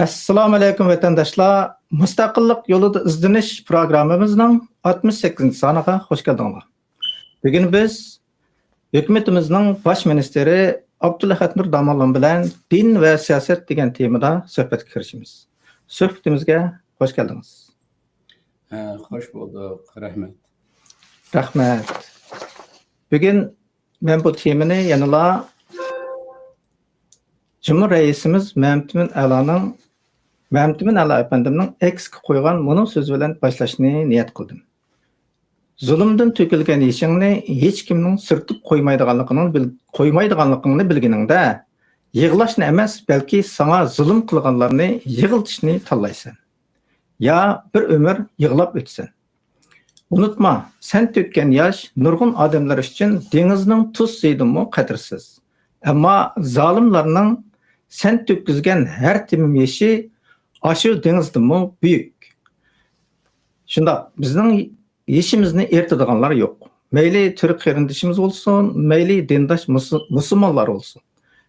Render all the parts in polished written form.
Assalomu alaykum vatandaşlar. Mustaqillik yo'lida izlanish programmamizning 68-soniga xush keldinglar. Bugun biz hukumatimizning bosh ministri Abdulahad Nur Damollon bilan din va siyosat degan temada suhbatga kirishimiz. Suhbatimizga xush keldingiz. Hoş bulduk. Rahmet. Rahmat. Bugun men bu temani yanıla Cumhur Reisimiz Mehmet Emin Ala efendimning eksik qo'ygan muning so'zi bilan boshlashni niyat qildim. Zulmdan to'kilgan yeshingni hech kimning sirtib qo'ymaydiganligini bilganingda, yig'lashni emas, balki sana zulm qilganlarni yig'iltishni tanlaysan. Ya bir umr yig'lab o'tsan. Unutma, sen to'kkan yosh nurg'un odamlar uchun dengizning tuz suyidanmi qadrsiz. Ammo zolimlarning sen to'kkizgan har timim yeshi aşı denizdanmi büyük. Shunda bizning yeshimizni ertadiganlar yo'q. Mayli Türk qarindishimiz olsun, mayli dindosh musulmonlar olsun.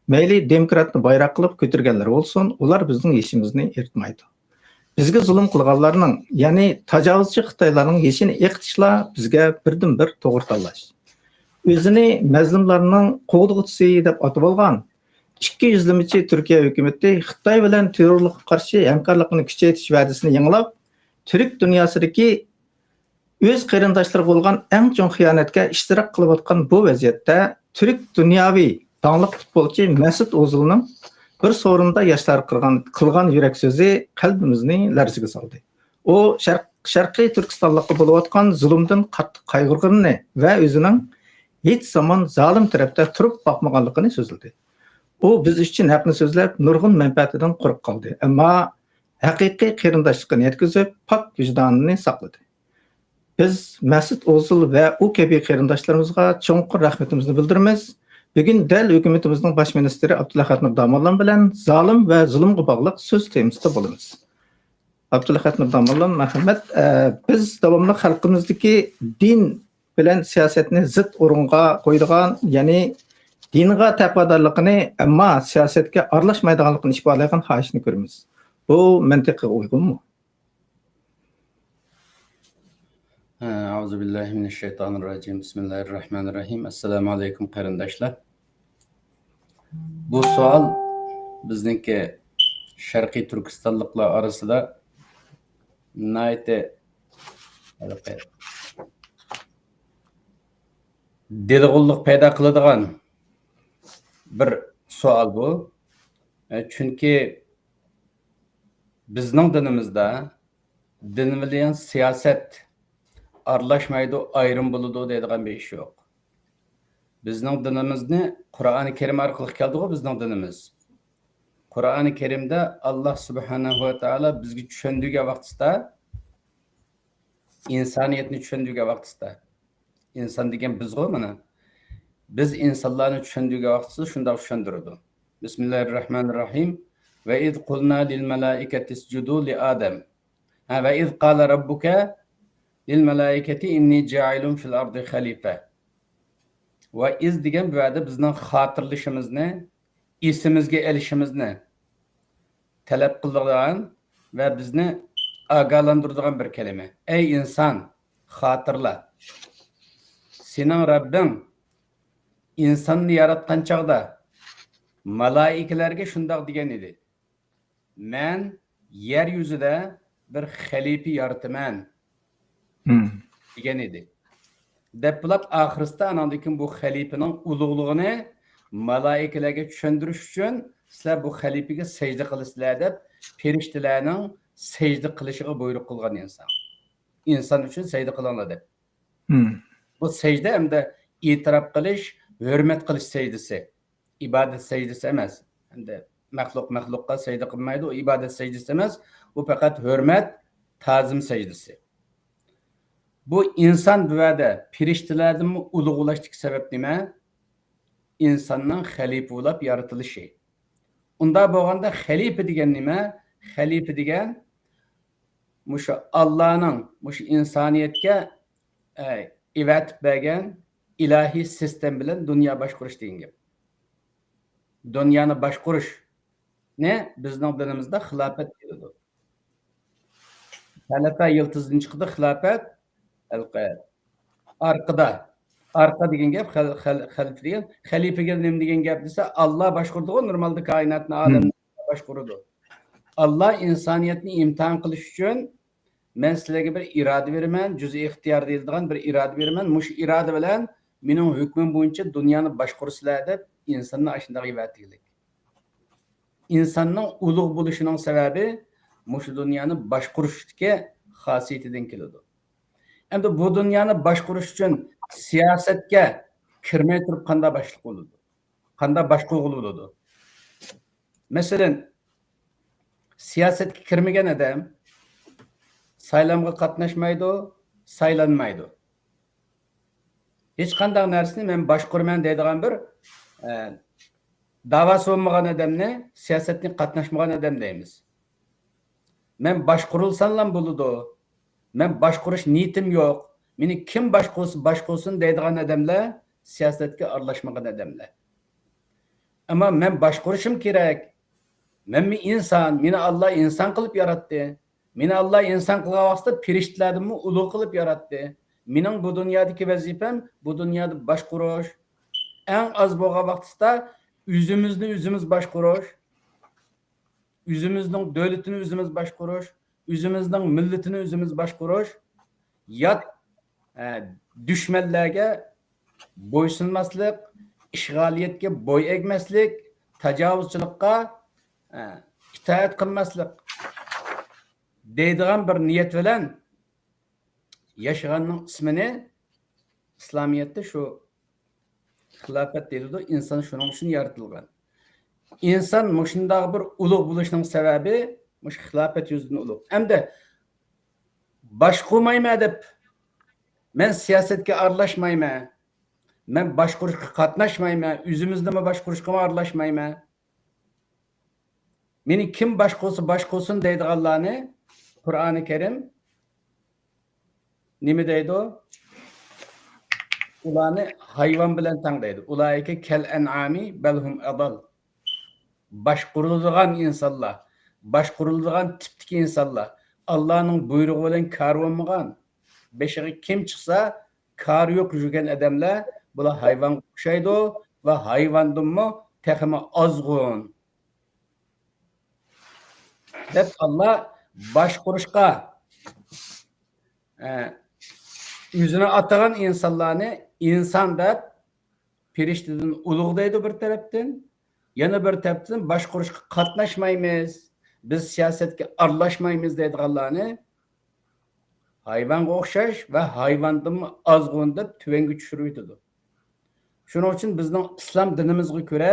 Mayli demokratni bayroq qilib ko'targanlar olsun, ular bizning yeshimizni ertmaydi. Bizga zulm qilganlarning, ya'ni tajovuzchi Xitoylarning yeshini eqitishlar bizga birdan-bir to'g'ri tanlash. O'zini mazlumlarning qo'g'dug'chisi deb atib olgan 200-yilgacha Türkiye hükümeti Xitoy bilan terrorlikqa qarshi hamkorlikni kuchaytirish va'dasini yanglab, Türk dunyosidagi o'z qarindoshlari bo'lgan eng chong xiyonatga ishtirok qilayotgan bu vaziyatda Türk dunyoviy dangliq futbolchi Mesut O'zilning bir so'rinda yoshlar qilgan yurak so'zi qalbimizni larzaga soldi. U sharqiy Turkistonlikqa bo'layotgan zulmdan qattiq qayg'urganini va o'zining hech zamon zolim tarafda turib boqmaganligini so'zladi. O biz için haqni so'zlab nurg'un manfaatidan quruq qoldi. Ammo haqiqiy qarindoshlikni yetkazib, pok vijdonini saqladi. Biz Mesut O'zil va u kabi qarindoshlarimizga cho'nqur rahmatimizni bildiramiz. Bugun dal hukumatimizning bosh ministri Abdulahad Nur Damollon bilan zolim va zulmga bog'liq so'z temasida bo'lamiz. Abdulahad Nur Damollon, marhamat. Biz davomli xalqimizdagi din bilan siyosatni zid o'ringa qo'ydigan, ya'ni dinga taqvodorligini, ammo siyosatga aralashmaydiganligini ifodalagan xohishni ko'ramiz. Bu mantiqqa uygunmi? Euzubillahimineşşeytanirracim. Bismillahirrahmanirrahim. Assalamu alaykum qarindoshlar. Bu savol bizniki Sharqiy Turkistonliklar orasida delg'ullik paydo qiladigan bir savol bu. Chunki bizning dinimizda din bilan siyosat aralashmaydi, ayrim bo'ladi deydigan bir ish yo'q. Bizning dinimizni Qur'oni Karim orqali keldi-ku bizning dinimiz. Qur'oni Karimda Alloh subhanahu va taolo bizga tushundirgan vaqtida, insoniyatni tushundirgan vaqtida, inson degan bizg'u mana. Biz insonlarni tushundirgan vaqtida shunday tushundirdi. Bismillahirrahmanirrahim. Ve iz qulna lil malaikati isjudu li Adam. Ve iz qala rabbuka lil malaikati inni ja'ilun fil ardi khalifa. Ve iz degan bu yerda bizning xotirlashimizni, esimizga elishimizni talab qiladigan va bizni ogohlantiradigan bir kalima. Ey inson, xotirla. Sening Rabbing insonni yaratgan chaqda malaikalarga shundoq degan edi. Men yer yuzida bir xalifa yarataman degan edi. Deb bilib oxirisida anandikin bu xalifaning ulug'lig'ini malaikalarga tushuntirish uchun sizlar bu xalifaga sajda qilasizlar deb farishtalarning sajda qilishiga buyruq qilgan inson. İnsan uchun sajda qilinglar deb. Bu sajda hamda e'tirof qilish, hurmat qilish sajdasi. İbadet secdesi emas. Endi maxluqqa secde qilmaydi, o ibadet secdesi emas. Bu faqat hurmat, ta'zim secdesi. Bu inson bu yerda firishtalardan ulug'lashlik sabab nima? İnsanning xalifa bo'lib yaratilishi. Unda bo'lganda xalifa degan nima? Xalifa degan mushu Allohning mushu insoniyatga ivatib bergan ilahiy sistem bilan dunyo boshqarish degan gap. Dünyani boshqarish ne? Bizning dilimizda xilofat deyiladi. Halafa yıldızdan çıktı xilofat arkada. Arka degan gap xalifa degan xalifaga nima degan gap desa Alloh boshqurdi-ku normalda koinotni olamni boshqurdi. Alloh insoniyatni imtihon qilish uchun men sizlarga bir iroda beraman, juz'iy ixtiyor deyiladigan bir iroda beraman. Mush iroda bilan mening hukmim bo'yicha dunyoni boshqursizlar deb insonni ashunday va'dalaydi. İnsanning ulug' bo'lishining sababi mush dunyoni boshqurishdagi xosiyatidan keladi. Endi bu dunyoni boshqarish uchun siyosatga kirmay turib qanday boshliq bo'ladi? Qanday boshqaruvchi bo'ladi? Masalan, siyosatga kirmagan odam saylamga qatnashmaydi, saylanmaydi. Hech qanday narsani men boshqaraman deydigan bir davası olmagan odamni siyosatga qatnashmagan odam deymiz. Men boshqarilsam bo'ladi. Men boshqarish niyatim yo'q. Meni kim boshqarsin deydigan odamlar siyosatga aralashmagan odamlar. Ammo men boshqarishim kerak. Men inson, meni Alloh inson qilib yaratdi. Meni Alloh inson qilgan vaqtda firishtalarni ulug' qilib yaratdi. Mening bu dunyodagi vazifam bu dunyoda boshqarish. Eng az bo'lgan vaqtda o'zimiz boshqarish, o'zimizning davlatini o'zimiz boshqarish, o'zimizning millatini o'zimiz boshqarish, yot dushmanlarga bo'ysunmaslik, ishg'oliyatga bo'y egmaslik, tajovuzchilikqa itoat qilmaslik deydigan bir niyat bilan yashaganning ismini İslamiyatda shu xilofat deyiladi. İnson shuning uchun yaratilgan. İnson mushundaq bir ulug' bo'lishining sababi mush xilofat yuzidan ulug'. Hamda boshqarmayman deb men siyosatga aralashmayman. Men boshqarishga qatnashmayman. O'zimizni boshqarishga aralashmayman. Meni kim boshqarsin deydiganlarni Qur'oni Karim nima deydi? Ularni hayvon bilan tanglaydi. Ulayka kal an'ami balhum adal. Boshqariladigan insonlar, boshqariladigan tipdagi insonlar, Allohning buyrug'i bilan kar bo'lmagan, beshiga kim chiqsa kar yo'q yurgan odamlar bular hayvonga o'xshaydi va hayvondanmi texmi ozg'un. Deb Alloh boshqarishga o'zini atagan insonlarni inson deb firishtadan ulug' deydi bir tarafdan, yana bir tarafdan boshqarishga qatnashmaymiz, biz siyosatga aralashmaymiz deydiganlarni hayvonga o'xshash va hayvondan ozg'un deb tuvanga tushirib. Shuning uchun bizning islom dinimizga ko'ra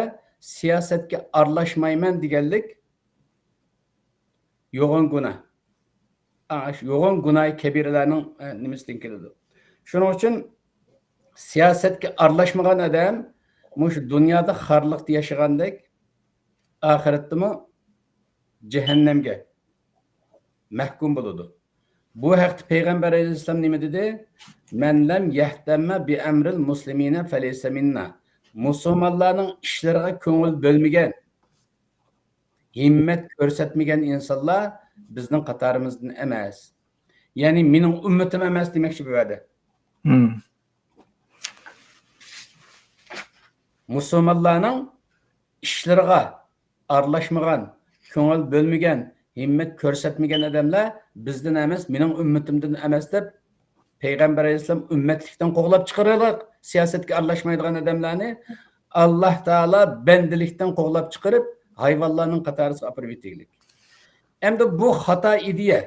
siyosatga aralashmayman deganlik yo'g'on gunoh. Yo'g'on gunoh kabiralarning nimasidan keladi. Shuning uchun siyosatga aralashmagan odam mush dunyoda xorliqda yashagandek oxiratdami jahannamga mahkum bo'ladi. Bu haqda payg'ambar alayhisalom nima dedi? Man lam yahtamma bi amril muslimina falaysa minna. Musulmonlarning ishlariga ko'ngil bo'lmagan, himmat ko'rsatmagan insonlar bizning qatorimizdan emas. Ya'ni mening ummatim emas demoqchi bu yerda. Musulmonlarning ishlariga aralashmagan, ko'ngil bo'lmagan, himmat ko'rsatmagan odamlar bizdan emas, mening ummatimdan emas deb payg'ambar alayhisalom ummatlikdan qo'g'lab chiqaradi. Siyosatga aralashmaydigan odamlarni Alloh taolo bandilikdan qo'g'lab chiqarib, hayvonlarning qatorisiga olib yetiglik. Endi bu xato ideya.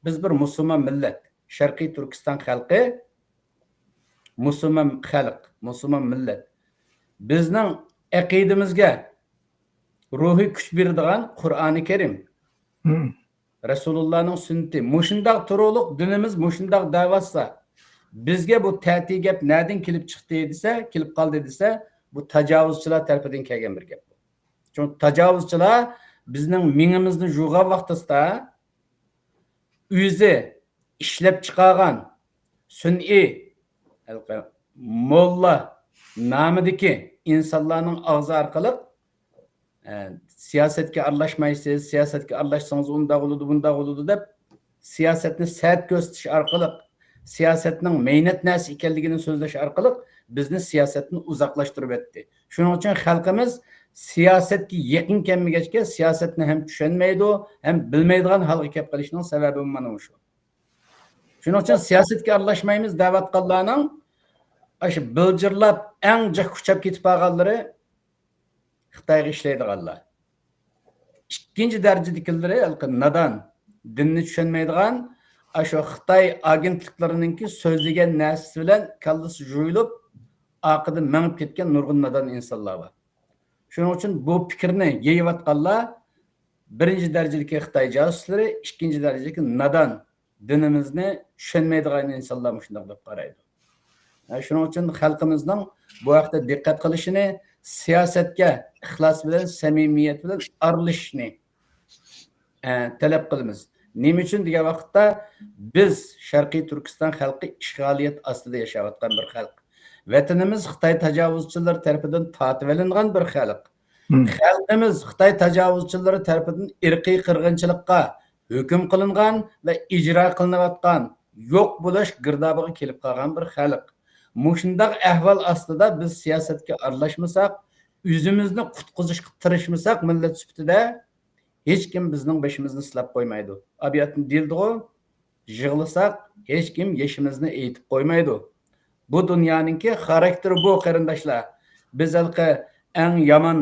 Biz bir musulmon millat, Sharqiy Turkiston xalqi, musulmon xalq, musulmon millat. Bizning aqidamizga ruhiy kuch beradigan Qur'oni Karim, Rasulullohning sunnati, mushundaq turuqliq dinimiz mushundaq da'vatsa, bizga bu ta'ti gap nereden kelib chiqdi desa, kelib qoldi desa, bu tajovuzchilar tarafidan kelgan bir gap. Çünkü tajovuzchilar bizning mingimizni jug'an vaqtida o'zi ishlab chiqargan sun'iy molla nomidagi insonlarning og'zi orqali Siyasetga aralashmaysiz, siyasetga aralashsangiz unda bo'ladi, bunda bo'ladi deb siyasetni sert ko'rsatish orqali, siyasetning mehnat narsa ekanligini so'zlash orqali bizni siyosatdan uzoqlashtirib etdi. Shuning uchun xalqimiz siyasetga yaqin kelmagachga siyosatni ham tushunmaydi, ham bilmaydigan holga kelib qolishining sababi mana shu. Shuning uchun siyosatga aralashmaymiz da'vat qilganlarning shu biljirlab eng jiq kuchab ketib qolganlari Xitoyga ishlaydiganlar. Ikkinchi darajadagilari nadon, dinni tushunmaydigan shu Xitoy agentliklarininki so'zlagan narsasi bilan kallasi jo'yilib, oqidan mangib ketgan nurg'un nadon insonlar bor. Shuning uchun bu fikrni yeyayotganlar birinchi darajadagi Xitoy josuslari, ikkinchi darajadagi nadon, dinimizni tushunmaydigan insonlar shunday deb qaraydi. Shuning uchun xalqimizning bu vaqtda diqqat qilishini, siyosatga ixlos bilan, samimiyat bilan aralashishni talab qilamiz. Nima uchun degan vaqtda biz Sharqiy Turkiston xalqi ishg'oliyat ostida yashayotgan bir xalq. Vatanimiz Xitoy tajovuzchilari tomonidan tortib olingan bir xalq. Xalqimiz Xitoy tajovuzchilari tomonidan irqiy qirg'inchilikqa hukm qilingan va ijro qilinayotgan, yo'q bo'lish girdobiga kelib qolgan bir xalq. Mushundaq ahvol ostida biz siyosatga aralashmasak, o'zimizni qutqizishga tirishmasak millat sifatida hech kim bizning beshimizni silab qo'ymaydi. Abiyatni dildigo yig'lasak hech kim yeshimizni aytib qo'ymaydi. Bu dunyoninki xarakteri bu qarindoshlar. Biz halqa eng yomon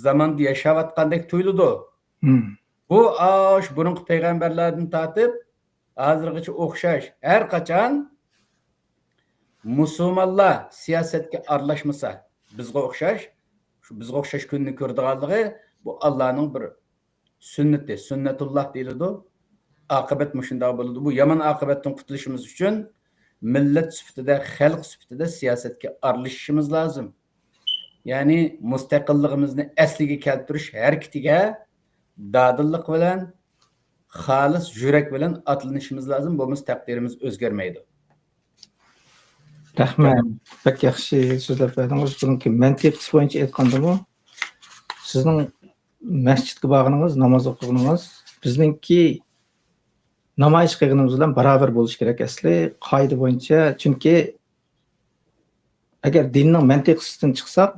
zamonda yashayotgandek tuyuladi. Bu burungi payg'ambarlardan tortib hozirgacha o'xshash har qachon musulmonlar siyosatga aralashmasa bizga o'xshash kunni ko'rdiganligi bu Allohning bir sunnati, sunnatulloh deyiladi. Oqibat shunday bo'ladi. Bu yomon oqibatdan qutulishimiz uchun millat sifatida, xalq sifatida siyosatga aralashishimiz lozim. Ya'ni mustaqilligimizni asliga keltirish harakatiga dadillik bilan, xolis yurak bilan atlanishimiz lozim. Bo'lmasa taqdirimiz o'zgarmaydi. Rahmat. Pek yaxshi so'zlab berdingiz. Bugungi mantiq bo'yicha aytgandimi, sizning masjidga borganingiz, namoz o'qiganingiz bizningki namoyish qilganimiz bilan barobar bo'lishi kerak asli qoida bo'yicha. Chunki agar dinning mantiqisidan chiqsak,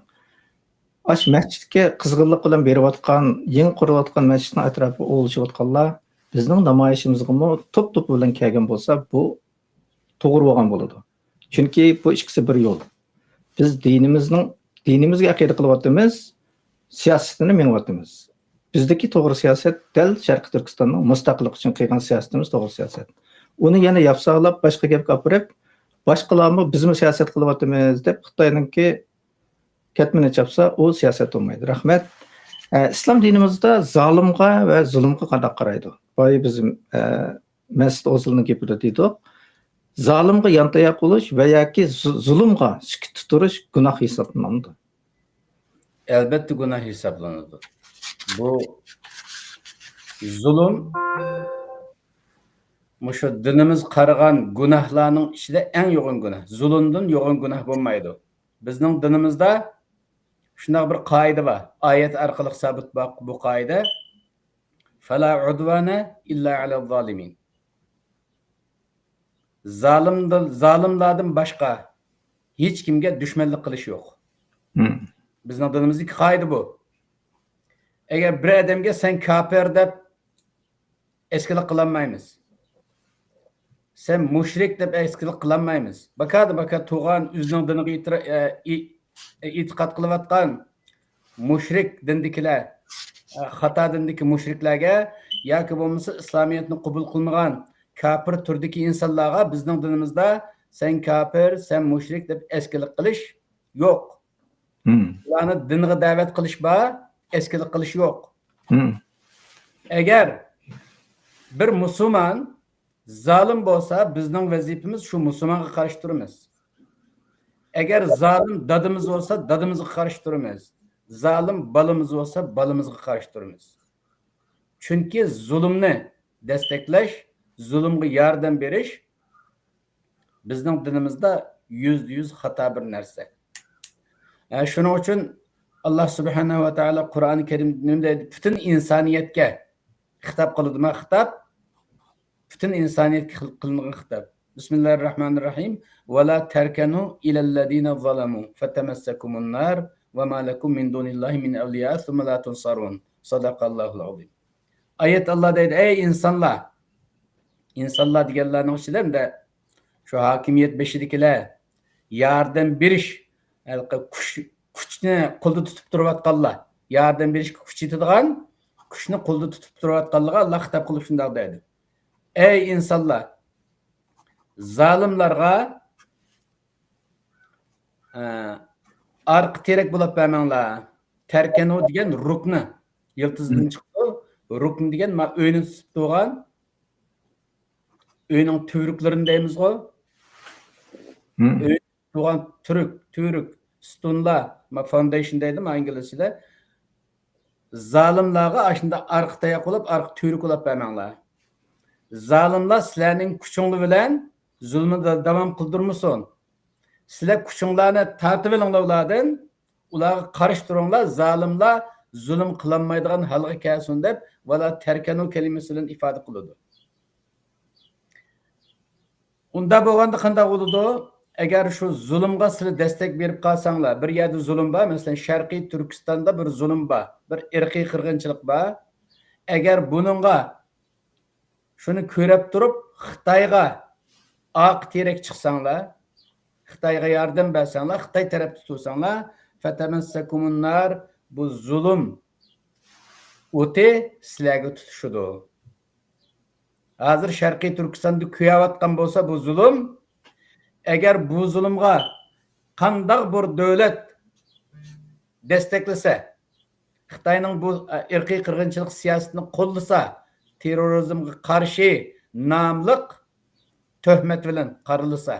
ash masjidga qizg'inlik bilan berayotgan, yangi qurilayotgan masjidning atrofida o'lishayotganlar bizning namoyishimizga to'p bilan kelgan bo'lsa, bu to'g'ri bo'lgan bo'ladi. Chunki bu ikkisi bir yo'l. Biz dinimizga aqida qilyapmiz, siyosatini mengyapmiz. Bizdagi to'g'ri siyosat dal Sharqiy Turkistonning mustaqillik uchun qilgan siyosatimiz to'g'ri siyosat. Uni yana yapsaqlab boshqa gapga olib borib, boshqalarmi bizmi siyosat qilyapmiz deb Xitoyninki ketmini chapsa, u siyosat bo'lmaydi. Rahmat. Islom dinimizda zolimga va zulmga qanday qaraydi? Boy bizim Mas'ud O'zilning gapida deydi. Zolimga yantayoq bo'lish va yoki zulmga sukut tutirish gunoh hisoblanadi. Albatta gunoh hisoblanadi. Bu zulm mushu dinimiz qaragan gunohlarning ichida eng yo'g'on gunoh. Zulmdan yo'g'on gunoh bo'lmaydi. Bizning dinimizda shunday bir qoida bor. Oyat orqali sabit bu qoida. Fala udwana illa alal zalimin. Zalimlardan boshqa hech kimga dushmanlik qilish yo'q. Bizning dinimizdagi qoida bu. Agar bir odamga sen kafir deb eskilik qilmaymiz. Sen mushrik deb eskilik qilmaymiz. Baka tug'an o'zining diniga e'tiqod qilayotgan mushrik dindikilar, xato dindiki mushriklarga yoki bo'lmasa islomiyatni qabul qilmagan kafir turdagi insonlarga bizning dinimizda sen kafir, sen mushrik deb eskilik qilish yo'q. Ularni dinga da'vat qilish bor, eskilik qilish yo'q. Agar bir musulmon zolim bo'lsa, bizning vazifamiz shu musulmonga qarshi turamiz. Agar zolim dadimiz bo'lsa, dadimizga qarshi turamiz. Zolim balamiz bo'lsa, balamizga qarshi turamiz. Chunki zulmni desteklash, zulmga yordam berish bizning dinimizda %100 xato bir narsa. Shuning uchun Allah subhanahu ve taala Kur'an-ı Kerim'de bütün insaniyetke hitap kılıdığına hitap, bütün insaniyetke kılınığı hitap. Bismillahirrahmanirrahim. Ve la terkenu ilellezine zalemu fetemessekumun nar ve ma lekum min dunillahi min evliya thumme la tunsarun. Sadakallahul azim. Ayet Allah deydi, ey insanlar. İnsanlar diyenlerin içinden de şu hakimiyet beşidikiler yardım bir iş kuchni qo'lda tutib turayotganlar yardım berishga kuch yetadigan kuchni qo'lda tutib turayotganlarga Alloh xitob qilib shunday deydi. Ey insonlar, zolimlarga arq terak bo'lib bermanglar. Terkenu degan rukni yiltizdan chiqdi. Rukn degan ma uyni tutib turgan uyning tuvruklarini deymizku. Uy turgan turuk stunlar ma foundation deydim inglizcede. Zalimlarga aşında arq tayak olup arq tuvruq olup bermanglar. Zalimlar sizlarning kuchinglar bilan zulmni davom qildirmasin. Sizlar kuchinglarni tartib olinglar ulardan, ularga qarshi turinglar. Zalimlar zulm qilolmaydigan holga kelsin deb vala terkanu kelimasi bilan ifoda qiladi. Unda bo'lganda qanday bo'ladi? Agar shu zulmga sizlar destek berib qolsanglar, bir yerda zulm bor, masalan Sharqiy Turkistonda bir zulm bor, bir irqiy qirg'inchilik bor. Agar buningga shuni ko'rib turib Xitoyga oq terak chiqsanglar, Xitoyga yordam bersanglar, Xitoy tarafda tursanglar, fatamassakumun nar, bu zulm o'ti sizlarga tutishidi. Hozir Sharqiy Turkistonda kuyayotgan bo'lsa bu zulm, agar bu zulmga qandaq bir davlat desteklasa, Xitoyning bu irqiy qirg'inchilik siyosatini qo'llasa, terrorizmga qarshi nomliq tuhmat bilan qarilsa,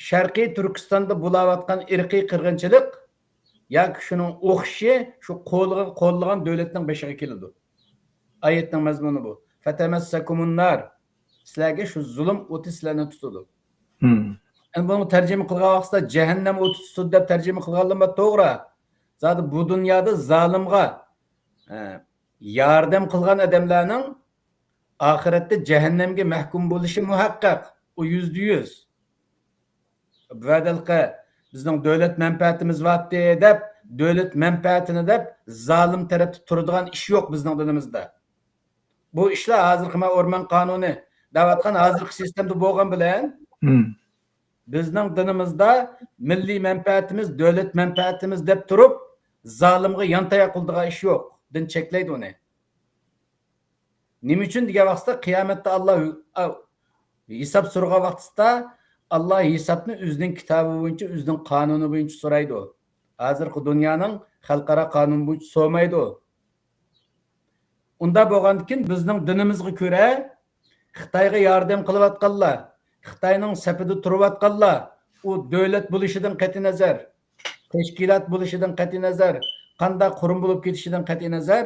Sharqiy Turkistonda bo'layotgan irqiy qirg'inchilik yoki shuning o'xshi shu qo'llagan davlatning beshiga keladi. Oyatning mazmuni bu. Fatamassakumun nar. Sizlarga shu zulm o'ti sizlarni tutadi. Endi buni tarjima qilgan vaqtda jahannam o'ti tutadi deb tarjima qilganlar to'g'ri. Zodi bu dunyoda zolimga yordam qilgan odamlarning oxiratda jahannamga mahkum bo'lishi muhaqqaq. U 100%. Vadalqa bizning davlat manfaatimiz vatdi deb, davlat manfaatini deb zolim tarafda turadigan ish yo'q bizning dinimizda. Bu ishlar hozirgi o'rmon qonuni davatgan hozirgi sistemda bo'lgan bilan bizning dinimizda milliy manfaatimiz, davlat manfaatimiz deb turib, zolimga yantayoq qiladigan ish yo'q. Din cheklaydi uni. Nima uchun degan vaqtda qiyomatda Alloh hisob so'ragan vaqtda Allah hesabni o'zining kitobi bo'yicha, o'zining qonuni bo'yicha so'raydi. Hozirgi dunyoning xalqaro qonuni bo'yicha so'rmaydi. Unda bo'lgandan bizning dinimizga ko'ra Xitoyga yordam qilayotganlar, Xitoyning safida turayotganlar, u davlat bo'lishidan qat'iy nazar, tashkilot bo'lishidan qat'iy nazar, qanday qurum bo'lib ketishidan qat'iy nazar,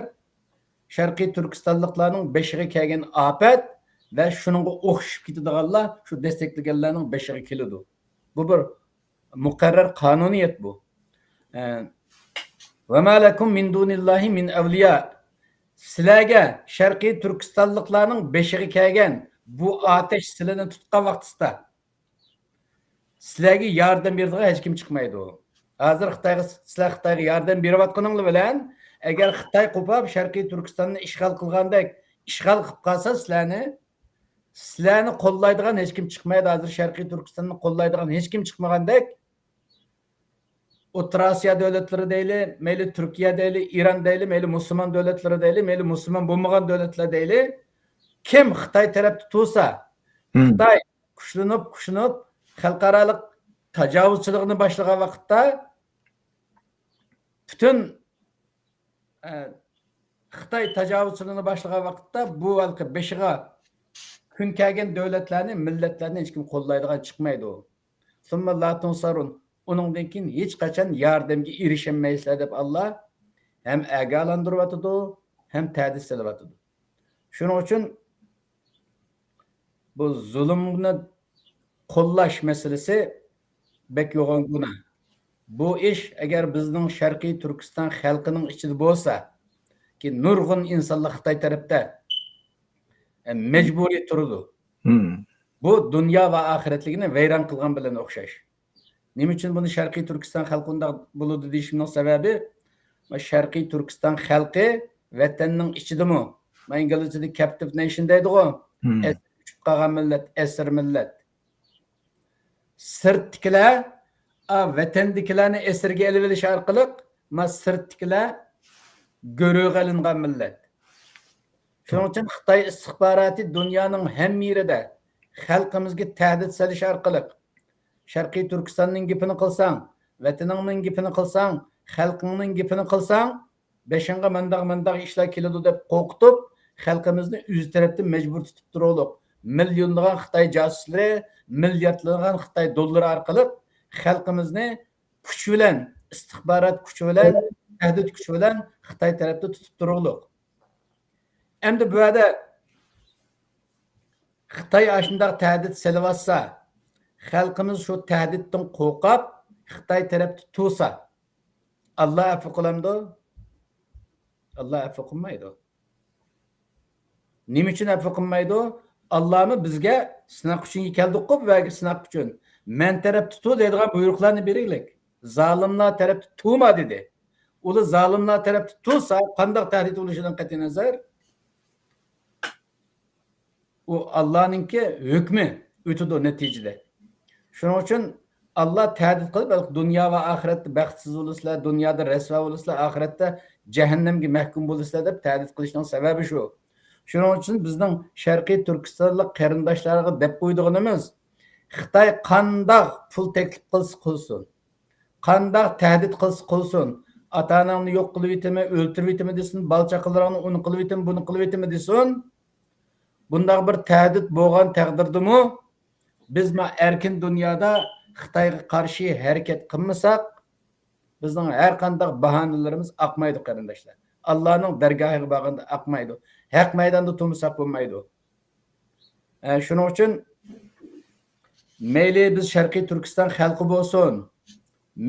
Sharqiy Turkistonliklarning beshiga kelgan ofat ve şununla o'xshib ketadiganlar shu destekleganlarning beshiga keladi. Bu bir muqarrar qonuniyat bu. Va ma lakum min dunillahi min awliya. Sizlarga Sharqiy Turkistonliklarning beshiga kelgan bu ateş sizlarni tutgan vaqtida sizlarga yordam beradigan hech kim chiqmaydi. Hozir sizlar Xitoyga yordam berayotganingiz bilan agar Xitoy qo'pab Sharqiy Turkistonni ishg'ol qilgandek ishg'ol qilib qolsa sizlarni qo'llaydigan hech kim chiqmaydi. Hozir Sharqiy Turkistonni qo'llaydigan hech kim chiqmagandek, O'rta Osiyo davlatlari deyli, mayli Turkiya deyli, Iran deyli, mayli musulmon davlatlari deyli, mayli musulmon bo'lmagan davlatlar deyli, kim Xitoy tarafda tursa, Xitoy kuchlanib xalqaro tajovuzchilikni boshlagan vaqtda bütün Xitoy tajovuzchiligini boshlagan vaqtda bu halqa beshiga kun kelgan davlatlarni, millatlarni hech kim qo'llaydigan chiqmaydi. Summa la tunsarun. Uningdan keyin hech qachon yordamga erishilmaysizlar deb Alloh ham agalantiryotdi, ham ta'dis qilyotdi. Shuning uchun bu zulmni qo'llash masalasi bek yo'g'on gunoh. bu ish agar bizning Sharqiy Turkiston xalqining ichida bo'lsa, ki nurg'un insonlar Xitoy tarafda mecburi turdu. Bu dünya ve ahiretligini veyran kılgan bilen okşaş. Nima uchun buni Sharqiy Turkiston xalqi undaq bo'ladi deyishimning sababi, Sharqiy Turkiston xalqi vatanning ichidimi? Men inglizchada captive nation deydi-ku. Uchib qolgan millat, asir millat. Sirtkilar vatandakilarni esirga olib olish orqali sirtkilar go'ro'ga olingan millat. Shuning uchun Xitoy istixboroti dunyoning hamma yerida xalqimizga tahdid solish orqali Sharqiy Turkistonning gapini qilsang, vataningning gapini qilsang, xalqingning gapini qilsang, beshinga mandaq ishlar keladi deb qo'rqitib, xalqimizni o'z tarafdan majbur tutib turadi. Millionlagan Xitoy josuslari, milliardlagan Xitoy dollari orqali xalqimizni kuch bilan, istixborot kuchi bilan, tahdid kuchi bilan Xitoy tarafda tutib turadi. Endi bu yerda Xitoy ashundaq tahdid selvatsa, xalqimiz shu tahdiddan qo'rqib, Xitoy tarafda tursa, Allah afv qilamdi? Allah afv qilmaydi. Nima uchun afv qilmaydi? Allah'ımı bizga sinaq uchun keldik-ku, bu yerga sinaq uchun. Men tarafda tur deydigan buyruqlarni beraylik. Zolimlar tarafda turma dedi. Ular zolimlar tarafda tursa, qanday tahdid bo'lishidan qat'iy nazar, u Allah'ninki hukmi o'tadi neticede. Shuning uchun Allah tahdid qilib, dunyo va oxiratda baxtsiz bo'lasizlar, dunyoda rasvo bo'lasizlar, oxiratda jahannamga mahkum bo'lasizlar deb tahdid qilishning sababi shu. Shuning uchun bizning Sharqiy Turkistonlik qarindoshlarga deb qo'ydiganimiz, Xitoy qanday pul taklif qilsa qilsin, qanday tahdid qilsa qilsin, ota-onangni yo'q qilib yetimi, o'ltirib yetimi desin, balchaqalaringni uni qilib yetimi, buni qilib yetimi desin. Bundaq bir tahdid bo'lgan taqdirdimi, biz erkin dunyoda Xitoyga qarshi harakat qilmasak, bizning har qanday bahonalarimiz aqmaydi qarindoshlar. Allah'ning dargohiga borganda aqmaydi. Haq maydonda turmasak bo'lmaydi. Shuning uchun mayli biz Sharqiy Turkiston xalqi bo'lsin,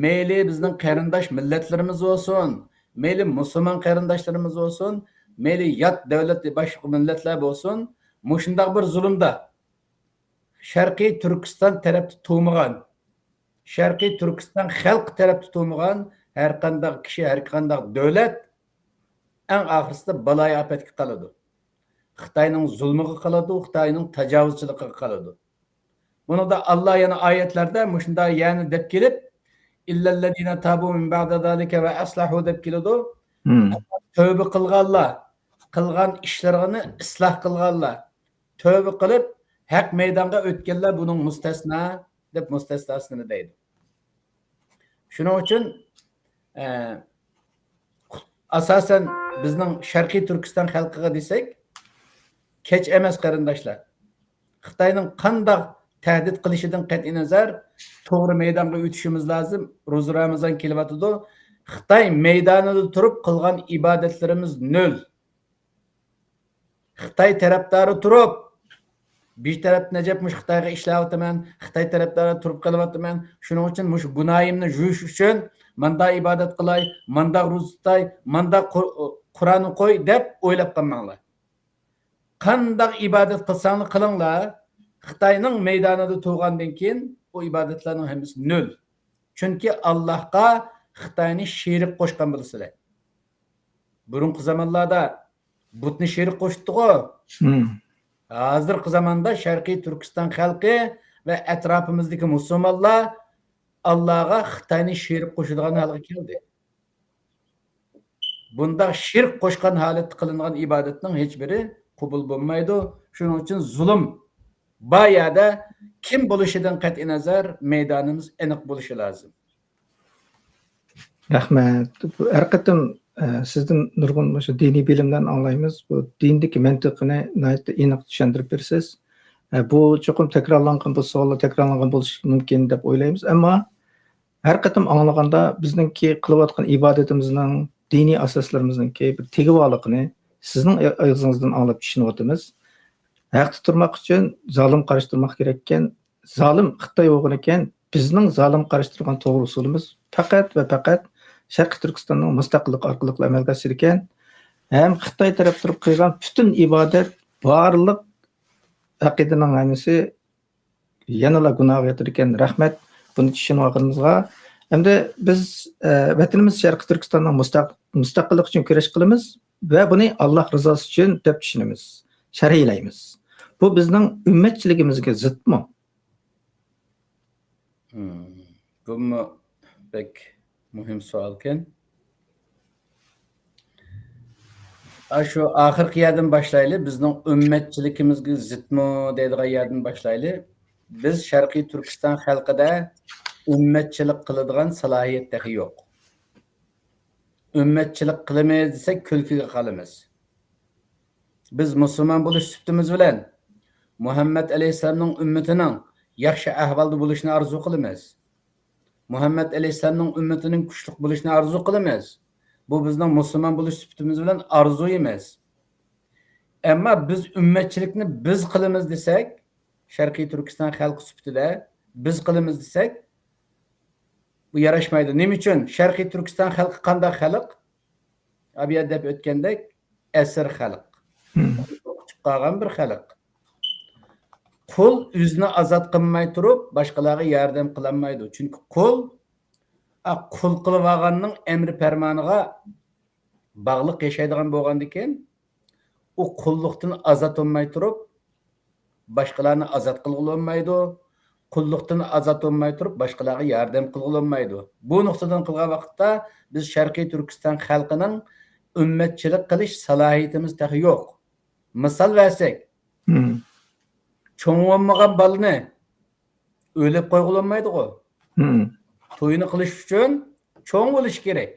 mayli bizning qarindosh millatlarimiz bo'lsin, mayli musulmon qarindoshlarimiz bo'lsin, mayli yot davlat boshqa millatlar bo'lsin, mushundaq bir zulmda Sharqiy Turkiston tarafda turmagan, Sharqiy Turkiston xalq tarafda turmagan har qanday kishi, har qanday davlat eng oxirsida baloy ofatga qoladi. Xitoyning zulmiga qoladi, Xitoyning tajovuzchiligiga qoladi. Buni da Allah yana oyatlarda mushunda yani deb kelib, illallazina tabu min ba'da zalika va aslahu deb keladi. Tövbe qilganlar, qilgan ishlarini isloh qilganlar, tövbe qilib haq maydonga o'tganlar buning mustasno deb mustasnosini deydi. Shuning uchun asosan bizning Sharqiy Turkiston xalqiga desak, kech emas qarindoshlar. Xitoyning qanday tahdid qilishidan qat'iy nazar to'g'ri maydonga o'tishimiz lozim. Ro'za Ramazon kelyapti. Xitoy maydonida turib qilgan ibodatlarimiz 0. Xitoy tarafdori turib, bir taraf najabmush Xitoyga ishlayapman, Xitoy tarafdori turib qilyapman. Shuning uchun mush gunoyimni yuvish uchun manda ibodat qilay, manda ro'za tutay, manda Qur'onni qo'y deb o'ylab qolmanglar. Qanday ibodat qilsanglar qilinglar, Xitoyning maydonida turgandan keyin o ibodatlarning hammasi 0. Chunki Allohga Xitoyni sherik qo'shgan bo'lsalar. Burungi zamonlarda butni sherik qo'shdi-ku. Hozirgi zamonda Sharqiy Turkiston xalqi va atrofimizdagi musulmonlar Allohga Xitoyni sherik qo'shadigan holga keldi. Bunda shirk qo'shgan holatda qilingan ibodatning hech biri qabul bo'lmaydi. Shuning uchun zulm bayada kim bo'lishidan qat'iy nazar maydonimiz aniq bo'lishi lozim. Rahmat. Har qatim sizdan nurg'un o'sha diniy bilimdan anglaymiz. Bu dindagi mantiqni nihoyatda aniq tushuntirib bersiz. Bu cho'qim takrorlangan bu savollar takrorlangan bo'lishi mumkin deb o'ylaymiz, ammo har qatim anglaganda bizningki qilayotgan ibodatimizning diniy asoslarimizninki bir tegivoliqni sizning og'zingizdan anglab tushunyapmiz. Haqda turmoq uchun zolim qarshi turmoq kerak ekan, zolim Xitoy o'g'in ekan, bizning zolim qarshi turgan to'g'ri usulimiz faqat va faqat Sharqiy Turkistonning mustaqilligi orqali amalga oshar ekan. Ham Xitoy taraf turib qo'ygan butun ibodat barliq aqidaning hammasi yanala gunohga yotar ekan. Rahmat buni tushunib olganimizga. Endi biz vatanimiz Sharqiy Turkistonning mustaqillik uchun kurash qilamiz va buni Alloh rizosi uchun deb tushunamiz, sharhlaymiz. Bu bizning ummatchiligimizga zidmi? Bu pek muhim savolkan. Şu oxirgi yerdan boshlaylik. Bizning ummatchiligimizga zidmi deydigan yerdan boshlaylik. Biz Sharqiy Turkiston xalqida ummatchilik qiladigan salohiyat dahi yo'q. Ummatchilik qilamiz desak kulkiga qolamiz. Biz musulmon bo'lish sutimiz bilan Muhammad alayhisolamning ummatining yaxshi ahvolda bo'lishini orzu qilamiz. Muhammad alayhisolamning ummatining kuchli bo'lishini orzu qilamiz. Bu bizning musulmon bo'lish sutimiz bilan orzu emas. Ammo biz ummatchilikni biz qilamiz desak, Sharqiy Turkiston xalqi sifatida biz qilamiz desak, bu yarashmaydi. Nima uchun? Sharqiy Turkiston xalqi qanday xalq? Abiyat deb o'tgandek, asr xalq. Chiqqan bir xalq. Qul o'zini azod qilmay turib, boshqalarga yordam qilolmaydi. Chunki qul qilib olganning amri farmoniga bog'liq yashaydigan bo'lgandan keyin u qulluqdan azod bo'lmay turib, boshqalarni azod qilg'ili olmaydi. Qulluqdan azod bo'lmay turib, boshqalarga yordam qilg'ili olmaydi. Bu nuqtadan qilgan vaqtda biz Sharqiy Turkiston xalqining ummatchilik qilish salohiyatimiz dahi yo'q. Misol versak, cho'ng bo'lmagan bolani o'lib qo'yg'ili olmaydi-ku. To'yini qilish uchun cho'ng bo'lish kerak.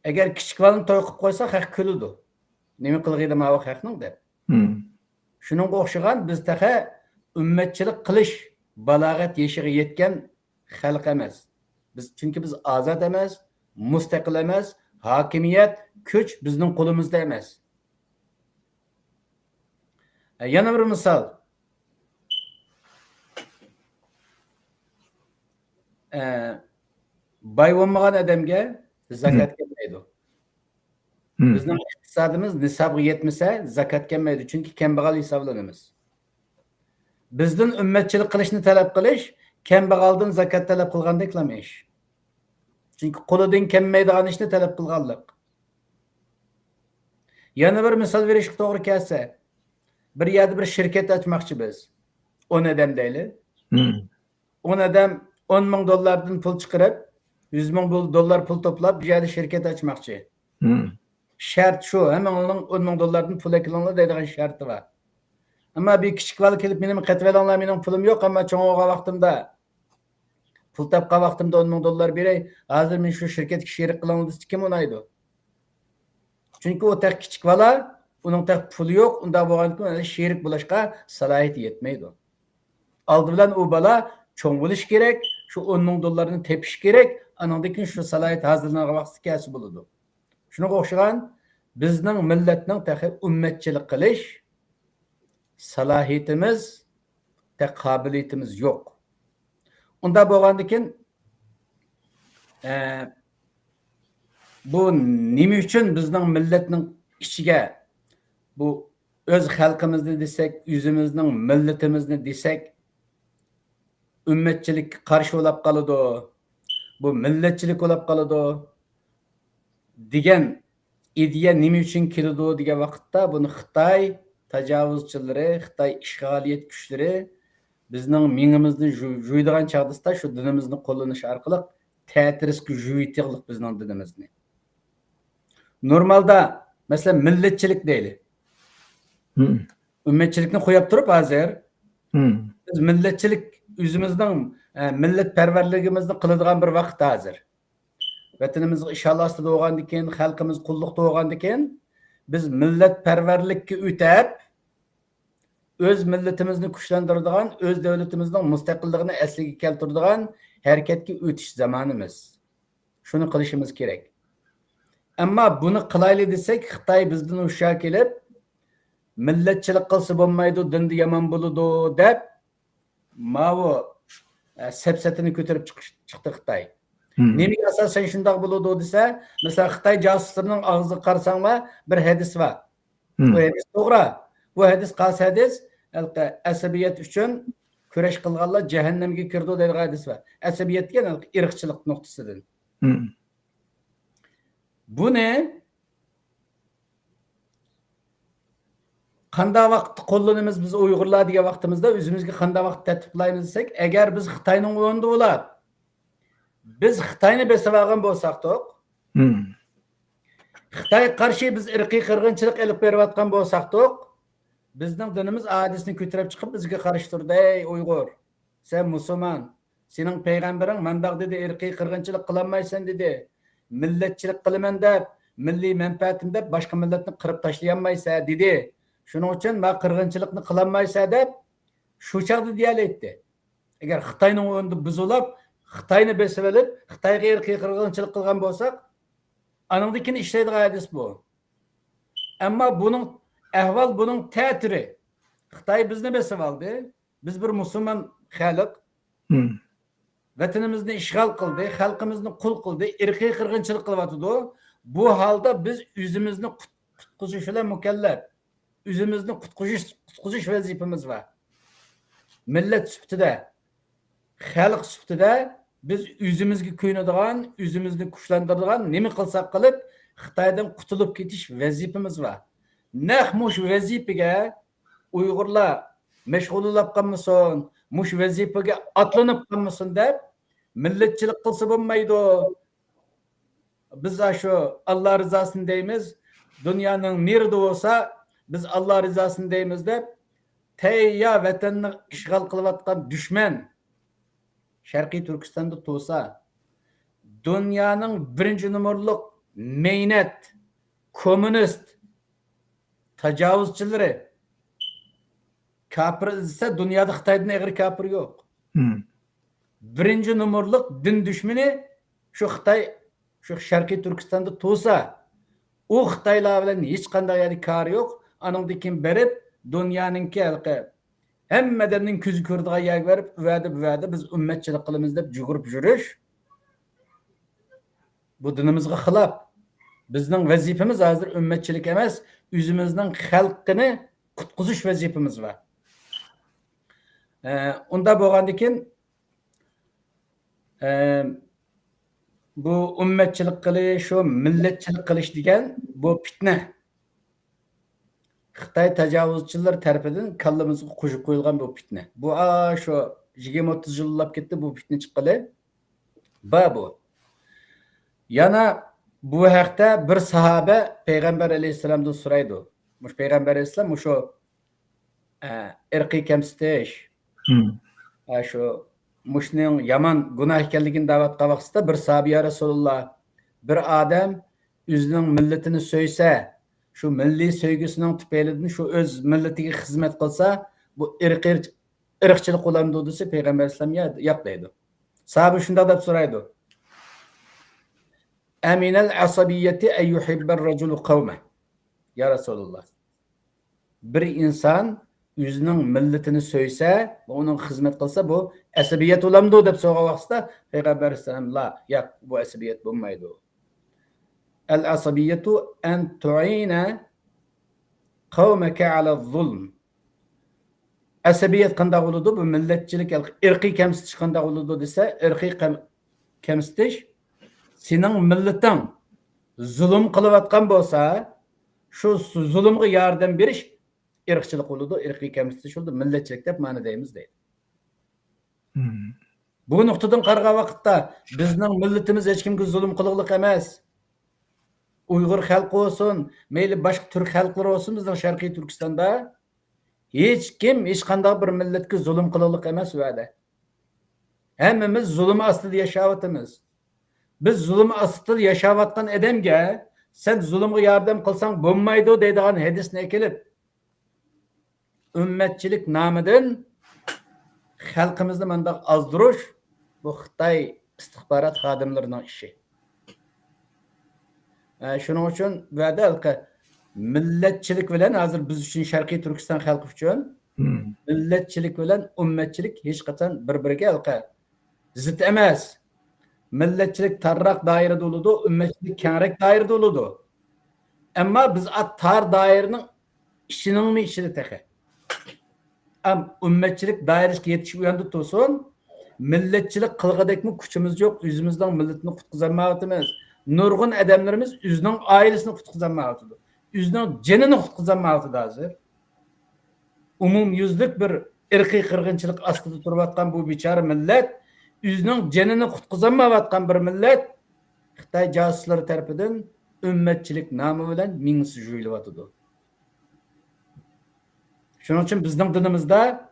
Agar kichik bolani to'y qilib qo'ysa, haq kuladi. Nima qilg'iydi mana haqning deb. Shuningga o'xshagan biz taqa ummatchilik qilish balog'at yeshiga yetgan xalq emas. Chunki biz ozod emas, mustaqil emas, hokimiyat, kuch bizning qo'limizda emas. Yana bir misol. Boy bo'lmagan odamga zakat kelmaydi. Bizning iqtisodimiz nisobga yetmasa, zakat kelmaydi, chunki kambag'al hisoblanamiz. Bizdan ummatchilik qilishni talab qilish, kambag'aldan zakat talab qilgandek emas. Chunki qo'lidan kelmaydigan ishni talab qilganlik. Yana bir misol berishga to'g'ri kelsa, bir yerda bir shirkat ochmoqchi biz. 10 odam deylik. 10 odam 10 ming dollardan pul chiqarib, 100 ming dollar pul to'plab, bir yerda shirkat ochmoqchi. Shart shu, hamma uning 10 ming dollardan pul ekilinglar deydigan sharti bor. Ammo bir kichik bola kelib, "Mening qatvalanglar, mening pulim yo'q, ammo cho'ng'o'g'a vaqtimda pul topgan vaqtimda 10 ming dollar beray, hozir men shu shirkatga sherik qilaman" desa kim o'ynaydi? Chunki u taq kichik bola, uning taq puli yo'q, unda bo'lgandan sherik bo'lishga salohiyati yetmaydi. Oldi bilan u bola cho'ng bo'lish kerak, shu 10 ming dollarni tepish kerak, anandan keyin shu salohiyat hozirlangan vaqtda kelsa bo'ladi. Shunga o'xshagan bizning millatning taqi ummatchilik qilish salohiyatimiz, qobiliyatimiz yo'q. Unda bo'lgandan keyin bu nima uchun bizning millatning ichiga bu o'z xalqimizni desak, o'zimizning millatimizni desak, ummatchilik qarshi bo'lib qoladi. Bu millatchilik bo'lib qoladi degan ideya nima uchun keladi degan vaqtda buni Xitoy tajovuzchilari, Xitoy ishg'oliyat kuchlari bizning mingimizni juydigan chaqdisda shu dinimizni qo'llanish orqali ta'tirisga juyitiqlik bizning dinimizni. Normalda masalan millatchilik deylik. Ummatchilikni qo'yib turib hozir biz millatchilik o'zimizning millatparvarligimizni qiladigan bir vaqt hozir. Vatanimizga ishonch ostida bo'lgandan keyin, xalqimiz qulluqda bo'lgandan keyin biz millatparvarlikka o'tib, o'z millatimizni kuchlantiradigan, o'z davlatimizning mustaqilligini asliga keltiradigan harakatga o'tish zamonimiz. Shuni qilishimiz kerak. Ammo buni qilaylik desak, Xitoy bizdan ushqa kelib, millatchilik qilsa bo'lmaydi, dinda yomon bo'ladi deb, mavu sepsetini ko'tarib chiqdi Xitoy. Nemaga asosan shundoq bo'ladi desa, masalan Xitoy josuslarining og'ziga qarasanglar bir hadis bor. Bu hadis to'g'ri. Bu hadis qaysi hadis? Asabiyat uchun kurash qilganlar jahannamga kirdi degan hadis bor. Asabiyat degan irqchilik nuqtasidan. Bu ne? Qanday vaqtda qo'llanamiz biz Uyg'urlar degan vaqtimizda o'zimizga qanday vaqt tartiblaymiz desak, agar biz Xitoyning o'rnida bo'lib, biz Xitoyni besib olgan bo'lsak-to'q, Xitoy qarshi biz irqiy qirg'inchilik olib berayotgan bo'lsak-to'q, bizning dinimiz hadisni ko'tarib chiqib bizga qarshi turdi. Ey Uyg'ur, sen musulmon, sening payg'ambaring mandaq dedi, irqiy qirg'inchilik qilolmaysan dedi. Millatchilik qilaman deb, milliy manfaatim deb boshqa millatni qirib tashlaolmaysan dedi. Shuning uchun men qirg'inchilikni qilolmaysan deb shu chaqda deyalaydi. Agar Xitoyning o'rnida biz bo'lib, Xitoyni besib olib, Xitoyga irqiy qirg'inchilik qilgan bo'lsak, anandan keyin ishlaydigan hadis bu. Ammo buning ahvol buning ta'siri. Xitoy bizni besib oldi. Biz bir musulmon xalq. Vatanimizni ishg'ol qildi, xalqimizni qul qildi, irqiy qirg'inchilik qilyapti. Bu holda biz o'zimizni qutqizish bilan mukallaf. O'zimizni qutqizish vazifamiz var. Millat sifatida, xalq sifatida biz o'zimizga ko'ynadigan, o'zimizni kuchlantiradigan nima qilsak qilib Xitoydan qutulib ketish vazifamiz var. Naq mush vazifaga Uyg'urlar mashg'ullanib qolmasin, mush vazifaga atlanib qolmasin deb millatchilik qilsa bo'lmaydi. Biz shu Alloh rizosini deymiz. Dunyoning nerida bo'lsa biz Alloh rizosini deymiz deb tayya vatanni ishg'ol qilayotgan dushman Sharqiy Turkistonda to'sa, dunyoning birinchi nomerlik mehnat, kommunist, tajovuzchilari kafir ise dunyoda Xitoydan egri kafir yo'q. Birinchi nomerlik din dushmani shu Xitoy, shu Sharqiy Turkistonda to'sa, u Xitoylar bilan hech qanday kari yo'q. Aningdan keyin berib dunyoninki hammalarning ko'zi ko'rdigan yerga berib, va'da biz ummatchilik qilamiz deb jugurib yurish bu dinimizga xilof. Bizning vazifamiz hozir ummatchilik emas, o'zimizning xalqini qutqizish vazifamiz var. Unda bo'lgandan keyin bu ummatchilik qilish, shu millatchilik qilish degan bu fitna. Xitoy tajovuzchilar tarafidan kallamizga qo'shib qo'yilgan bu fitna. Bu shu 20-30 yillab ketdi bu fitna chiqqali. Bu. Yana bu haqda bir sahoba Payg'ambar alayhisalomdan so'raydi. Mush Payg'ambar alayhisalom shu irqiy kamsitish, shu mushning yomon gunoh ekanligini da'vat qilmoqda bir sahoba ya Rasululloh, bir odam o'zining millatini so'ysa, shu milliy sevgisining tufaylidan shu o'z millatiga xizmat qilsa, bu irqchilik qo'llanadi desa Payg'ambar alayhisalom yo'q deydi. Sahoba shunday deb so'raydi. Aminal asabiyyati ay yuhibbar rajulu qawma. Ya Rasululloh. Bir inson o'zining millatini so'ysa, uning xizmat qilsa bu asabiyat bo'lamdi deb so'ragan vaqtda Payg'ambar alayhisalom la, yo'q, bu asabiyat bo'lmaydi. Al-asabiyatu an tu'ina qawmaka ala zulm. Asabiyat qanday bo'ladi? Bu millatchilik, irqiy kamsitish qanday bo'ladi desa, irqiy kamsitish sening millating zulm qilayotgan bo'lsa, shu zulmga yordam berish irqchilik bo'ladi, irqiy kamsitish bo'ladi, millatchilik deb ma'no deymiz deydi. Bu nuqtadan qaragan vaqtda bizning millatimiz hech kimga zulm qilg'iliq emas. Uyg'ur xalqi olsun, mayli boshqa turk xalqlari olsun, bizning Sharqiy Turkistonda hech kim hech qanday bir millatga zulm qilg'iliq emas va'da. Hammamiz zulm ostida yashayapmiz. Biz zulm ostida yashayotgan odamga sen zulmga yordam qilsang bo'lmaydi deydigan hadisni kelib ummatchilik nomidan xalqimizni mandaq ozdirish bu Xitoy istixborot xodimlarining ishi. Shuning uchun va'da millatchilik bilan hozir biz uchun Sharqiy Turkiston xalqi uchun millatchilik bilan ummatchilik hech qachon bir-biriga zıt emas. Milletçilik tarrak dairede oludu, ümmetçilik kengrek dairede oludu. Ama biz at tar dairenin işinin mi işini tehe. Ümmetçilik dairesi yetişip uyandı tosun, milletçilik kılgıdek mi kuchimiz yok, yüzümüzden milletini kutkuzanmağıtımız. Nurgun adamlarımız yüzünün ailesini kutkuzanmağıtıdı. Yüzünün cenini kutkuzanmağıtıdı hazır. Umum yüzlük bir irqi kırgınçılık aslında turbatkan bu biçare millet, yüzünün cenini kutkuzanmağıtkan bir millet, Xitay casusları tarafından ümmetçilik namı bilen minsi juyuluvatıdı. Şunun için bizning dinimizda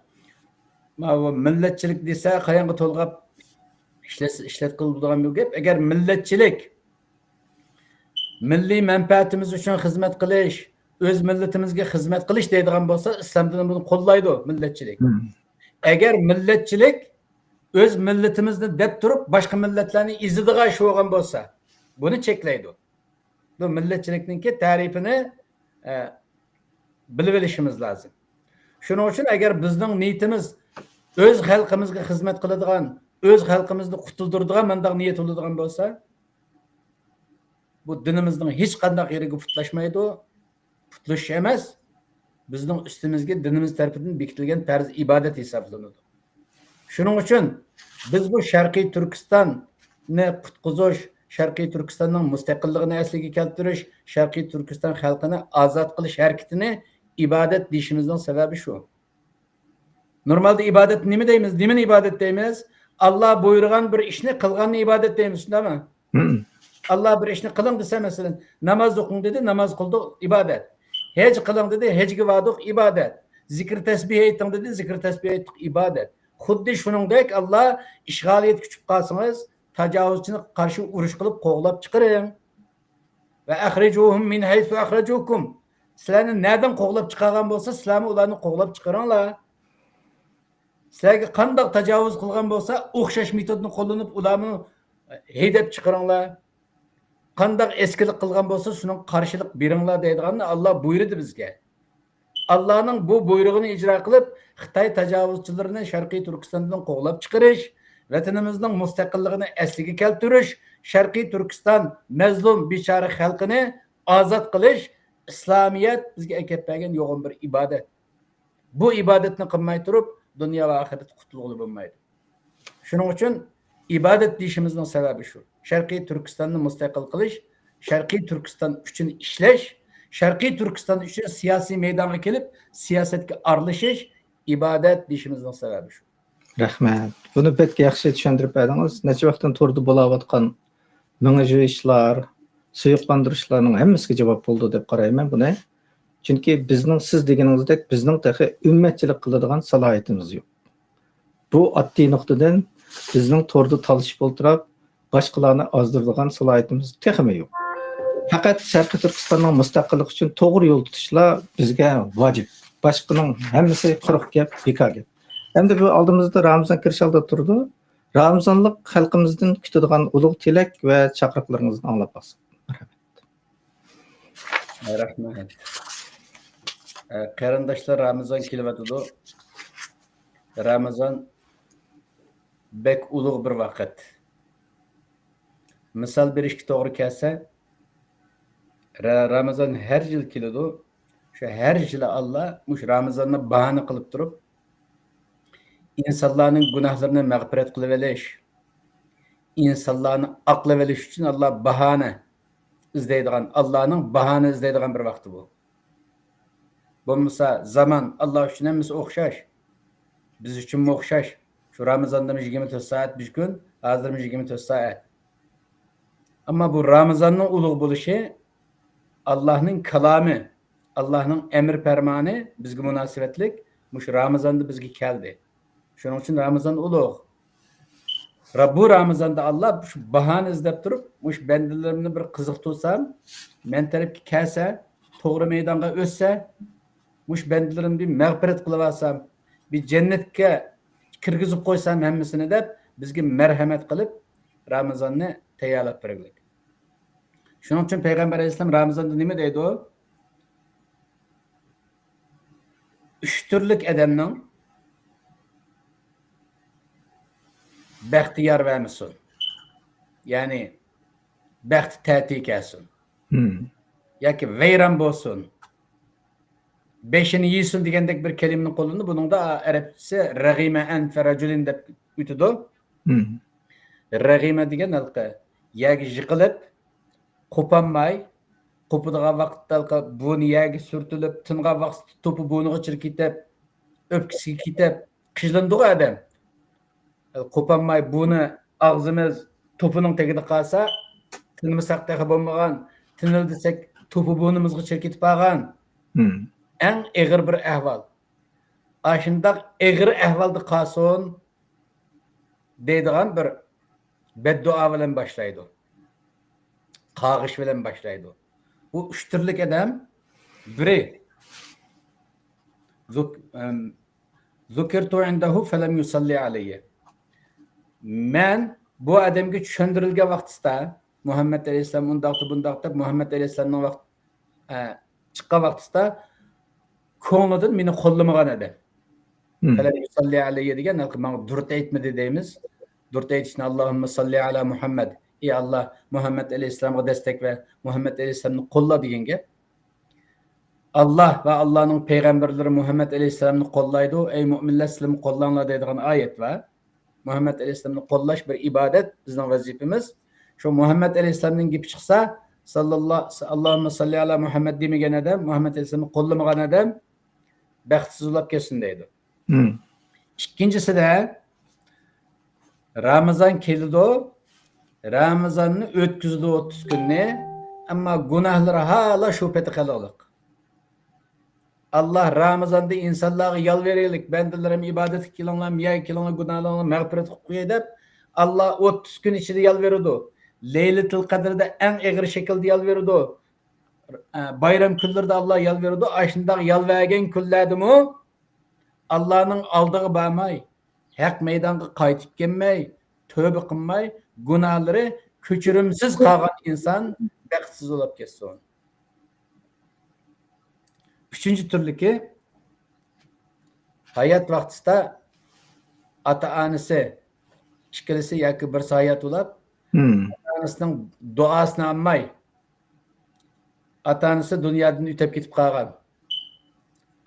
milletçilik desa qayanga tolg'ab ishlatqiladigan bu gap. Agar milletçilik milliy manfaatimiz uchun xizmat qilish, o'z millatimizga xizmat qilish deydigan bo'lsa, islom dini buni qo'llaydi milletçilik. Agar milletçilik o'z millatimizni deb turib boshqa millatlarni izidiga shu bo'lgan bo'lsa, buni cheklaydi. Bu milletçilikninki ta'rifini bilib olishimiz lozim. Shuning uchun agar bizning niyatimiz o'z xalqimizga xizmat qiladigan, o'z xalqimizni qutuldiradigan mandaq niyat bo'ladigan bo'lsa, bu dinimizning hech qanday yeriga putlashmaydi. Putlash emas, bizning ustimizga dinimiz tarafidan bekitilgan farz ibodat hisoblanadi. Shuning uchun biz bu Sharqiy Turkistonni qutqizish, Sharqiy Turkistonning mustaqilligini asliga keltirish, Sharqiy Turkiston xalqini ozod qilish harakatini ibodat deyishimizning sababi shu. Normalde ibadet nima deymiz? Nimani ibadet deymiz? Allah buyurgan bir ishni qilganni ibadet deymiz, shundaymi? Allah bir ishni qiling desa, masalan, namoz o'qing dedi, namoz qildik, ibodat. Haj qiling dedi, hajga bordik, ibodat. Zikr tasbih ayting dedi, zikr tasbih aytdik, ibodat. Xuddi shuningdek Allah ishg'oliyat kuchib qolsangiz, tajovuzchini qarshi urush qilib qo'g'lab chiqaring. Va akhrijuhum min haythu akhrajukum. Sizlarni nereden qo'g'lab chiqargan bo'lsa, sizlarni ularni qo'g'lab chiqaringlar. Sizlarga qanday tajovuz qilgan bo'lsa, o'xshash metodni qo'llanib ularni haydab chiqaringlar. Qanday eskilik qilgan bo'lsa, shuning qarshilik beringlar deydiganni Allah buyurdi bizga. Allah'ning bu buyrug'ini ijro qilib, Xitoy tajovuzchilarini Sharqiy Turkistondan qo'g'lab chiqarish, vatanimizning mustaqilligini asliga keltirish, Sharqiy Turkiston mazlum bechora xalqini ozod qilish İslamiyet bizga akab bergan yo'g'on bir ibodat. Bu ibodatni qilmay turib, dunyo va oxirat qutulg'ili bo'lmaydi. Shuning uchun ibodat deyishimizning sababi shu. Sharqiy Turkistonni mustaqil qilish, Sharqiy Turkiston uchun ishlash, Sharqiy Turkiston uchun siyosiy maydonga kelib, siyosatga aralashish ibodat deyishimizning sababi shu. Rahmat. Buni pek yaxshi tushuntirib berdingiz. Necha vaqtdan turdi bo'layotgan ming'iju ishlar, suyuqlantirishlarning hammasiga javob bo'ldi deb qarayman buni. Chunki bizning siz deganingizdek bizning tahi ummatchilik qiladigan salohiyatimiz yo'q. Bu oddiy nuqtadan bizning to'rda talishib o'tirib, boshqalarni ozdiradigan salohiyatimiz texmi yo'q. Faqat Sharqiy Turkistonning mustaqilligi uchun to'g'ri yo'l tutishlar bizga vojib. Boshqaning hammasi quruq gap, bekor gap. Endi bu oldimizda Ramazon kirishalda turdi. Ramazonlik xalqimizdan kutadigan ulug' tilak va chaqiriqlaringizni anglab olsak. Rahmat. Qarindoshlar, Ramazon kelyapti. Ramazon bek ulug' bir vaqt. Misol berishga to'g'ri kelsa, Ramazon har yil keladi. Shu har yil Allah mush Ramazonni bahona qilib turib, insonlarning gunohlarini mag'firat qilib olish, insonlarni aqlab olish uchun Allah bahona izlaydigan, Allah'ning bahona izlaydigan bir vaqti bu. Bo'lmasa zaman Allah uchun hammasi o'xshash. Biz uchun o'xshash. Shu Ramazonda 24 soat bir kun, hozir 24 soat. Ammo bu Ramazonning ulug' bo'lishi Allohning kalomi, Allohning emr farmoni bizga munosabatlik, mush Ramazonda bizga keldi. Shuning uchun Ramazon ulug'. Bu Ramazonda Allah shu bahona izlab turib, mush bandalarimni bir qiziq tutsam, men tarafga kelsa, to'g'ri maydonga o'tsa, mush bandalarimni bir mag'firat qilib olsam, bir jannatga kirgizib qo'ysam hammasini deb bizga marhamat qilib Ramazonni tayyorlab bergan. Shuning uchun Payg'ambar alayhisalom Ramazonda nima deydi u? 3 turlik odamning baxtiyar vermesin. Yani baxti təti gəlsin. Yoki veyran bo'lsin. Beşini yesin degandek bir kelimni qo'llandi. Buning da arabchasi rag'ima an farajulin deb o'tidi. Rag'ima degan halqa yagi yiqilib, qo'panmay, qo'pidigan vaqtda buni yagi surtilib, tingan vaqt to'pi buniga chirib ketib, o'pkisiga ketib, qijlindi adam. Qo'panmay buni og'zimiz to'pining tagida qolsa, tinmasak dahi bo'lmagan, tinildisak to'pi bunimizga chirib ketib qolgan. Eng eg'ir bir ahvol. Ashundaq eg'ir ahvolda qolsin deydigan bir beddua bilan boshlaydi. Qag'ish bilan boshlaydi. Bu uch turlik odam biri zukirtu indahu falam yusalli alayhi. Men bu odamga tushundirilgan vaqtida Muhammad alayhisalom undaqda Muhammad alayhisalomning vaqt chiqqan vaqtida ko'nglidan meni qo'llamagan edi. Falam yusalli alayhi degan menga durut aytmadi deymiz. Durut aytishni Allohumma salli ala Muhammad. Ey Allah Muhammad alayhisalomga destek ver. Muhammad alayhisalomni qo'lla degan gap. Allah va Allohning payg'ambarlari Muhammad alayhisalomni qo'llaydi. Ey mu'minlar sizlarni qo'llanglar deydigan oyat va Muhammad alayhisalomni qo'llash bir ibodat, bizning vazifamiz. Shu Muhammad alayhisalomning gapi chiqsa, Allohumma salli ala Muhammad demagan odam, Muhammad alayhisalomni qo'llamagan odam baxtsiz bo'lib ketsin deydi. İkincisida Ramazon keldi. Ramazonni o'tkazdi 30 kunni, ammo gunohlari hala shu peti qolaliq. Allah Ramazonda insonlarga yalveraylik, bandalarim ibodat qilinglar, miya qilinglar, gunohlarni mag'firat qilib qo'y deb Allah 30 kun ichida yalverdi. Leylatul Qadrda eng og'ir shaklda yalverdi. Bayram kunlarida Allah yalverdi. Ashundaq yalvergan kunlardimi Allah'ның aldığı barmay, haq meydanға qaytib kelmay, tövbe qilmay, gunohlari kechirimsiz qolgan inson baxtsiz bo'lib ketsin. Üçüncü turliki hayat vaqtida ota-onasi ikkilisi yoki bir hayat bo'lib, ota-onasining duosini olmay, ota-onasi dunyodan o'tib ketib qolgan.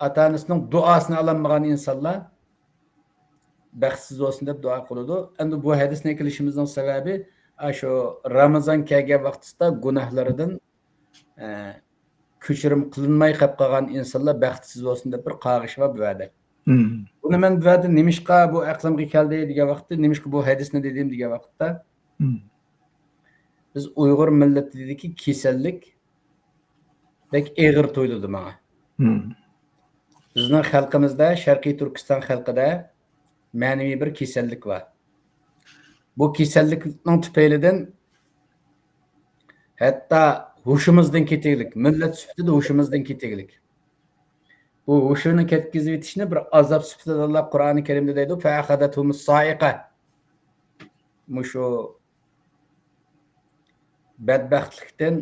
Ata-onasining duosini olmagan insonlar baxtsiz bo'lsin deb duo qiladi. Endi bu hadisni kelishimizning sababi shu Ramazon kelgan vaqtida gunohlaridan kechirim qilinmay qolgan insonlar baxtsiz bo'lsin deb bir qag'ish va buada. Buni men buada nimishqa bu aqlimga keldi degan vaqtda, nimishqa bu hadisni dedim degan vaqtda biz Uyg'ur millati dediki kasallik bek eg'ir to'yladi menga. Bizning xalqimizda, Sharqiy Turkiston xalqida ma'naviy bir kasallik bor. Bu kasallikning tufaylidan hatto hushimizdan ketaylik, millat sifatida hushimizdan ketaylik. Bu hushini ketkizib etishni bir azob sifatida Allah Qur'oni Karimda deydi, fa akhadathum sa'iqa. Mushu badbaxtlikdan,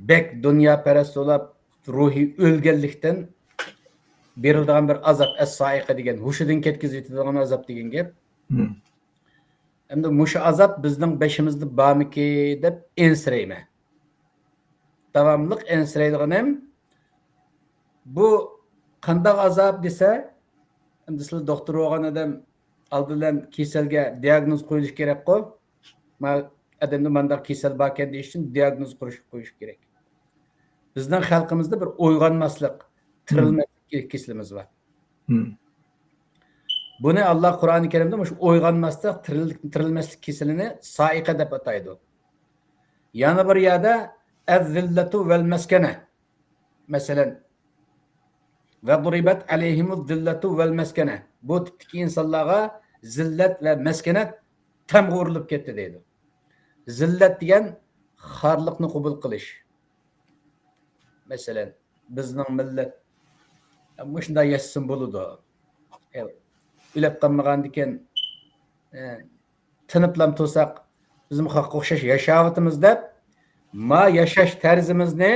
bek dunyo parast bo'lib, ruhiy o'lganlikdan berildiğin bir azap es-sa'iqa degan, hushidan ketkizib etadigan azap degan gap. Endi mushu azap bizning beshimizda bormiki deb ensirayman. Davomli ensiraydiganim bu qanday azap desa, endi sizlar doktor bo'lgan odam oldindan kasalga diagnoz qo'yish kerak-ku. Adamda mandaq kasal bor ekan deyish uchun diagnoz qo'yish kerak. Bizning xalqimizda bir o'ylanmaslik, tirilmaslik kesilimiz var. Buni Allah Qur'oni Karimda shu o'ylanmaslik, tirilmaslik kesilini sa'iqa deb ataydi. Yana bir yerda az-zillatu vel maskana. Masalan, ve duribat alayhimuz-zillatu vel maskana. Bu tipdagi insonlarga zillat va maskanat tamg'urilib ketdi deydi. Zillat degan xorliqni qabul qilish. Masalan, bizning millat shunday yashsin bo'ladi. O'lib qolmagan ekan, tiniblam to'saq, bizim haqqa o'xshash yashayapmiz deb, yashash tarzimizni